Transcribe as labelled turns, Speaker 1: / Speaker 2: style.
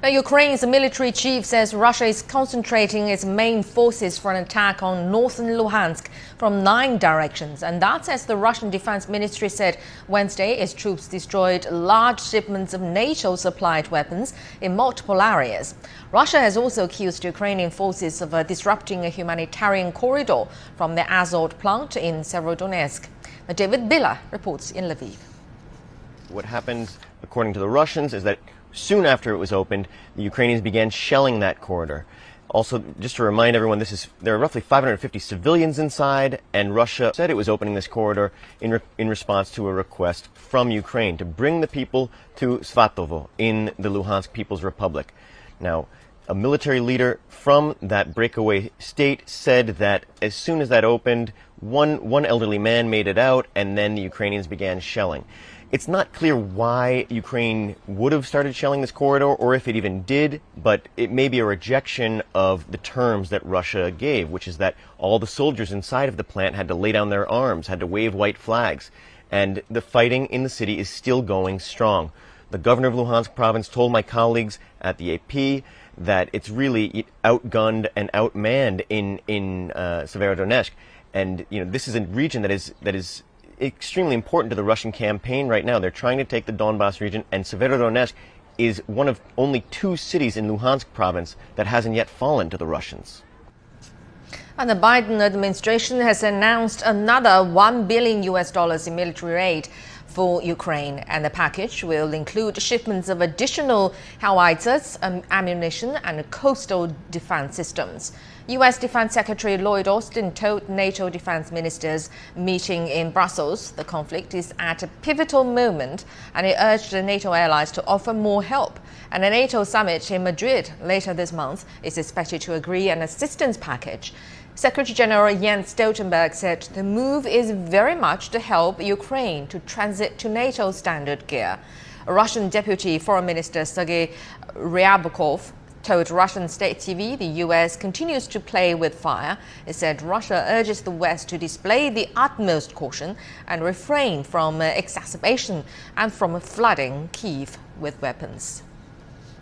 Speaker 1: Now, Ukraine's military chief says Russia is concentrating its main forces for an attack on northern Luhansk from 9 directions. And that's as the Russian Defense Ministry said Wednesday its troops destroyed large shipments of NATO-supplied weapons in multiple areas. Russia has also accused Ukrainian forces of disrupting a humanitarian corridor from the Azot plant in Severodonetsk. Now, David Biller reports in Lviv.
Speaker 2: What happened, according to the Russians, is that soon after it was opened, the Ukrainians began shelling that corridor. Also, just to remind everyone, there are roughly 550 civilians inside, and Russia said it was opening this corridor in response to a request from Ukraine to bring the people to Svatovo in the Luhansk People's Republic. Now, a military leader from that breakaway state said that as soon as that opened, one elderly man made it out, and then the Ukrainians began shelling. It's not clear why Ukraine would have started shelling this corridor, or if it even did, but it may be a rejection of the terms that Russia gave, which is that all the soldiers inside of the plant had to lay down their arms, had to wave white flags, and the fighting in the city is still going strong. The governor of Luhansk province told my colleagues at the AP that it's really outgunned and outmanned in Severodonetsk, and this is a region that is extremely important to the Russian campaign right now. They're trying to take the Donbas region, and Severodonetsk is one of only 2 cities in Luhansk province that hasn't yet fallen to the Russians.
Speaker 1: And the Biden administration has announced another $1 billion in military aid for Ukraine, and the package will include shipments of additional howitzers, ammunition, and coastal defense systems. U.S. Defense Secretary Lloyd Austin told NATO defense ministers meeting in Brussels the conflict is at a pivotal moment, and he urged the NATO allies to offer more help. And a NATO summit in Madrid later this month is expected to agree an assistance package. Secretary General Jens Stoltenberg said the move is very much to help Ukraine to transit to NATO standard gear. Russian Deputy Foreign Minister Sergei Ryabkov told Russian state TV the U.S. continues to play with fire. It said Russia urges the West to display the utmost caution and refrain from exacerbation and from flooding Kyiv with weapons.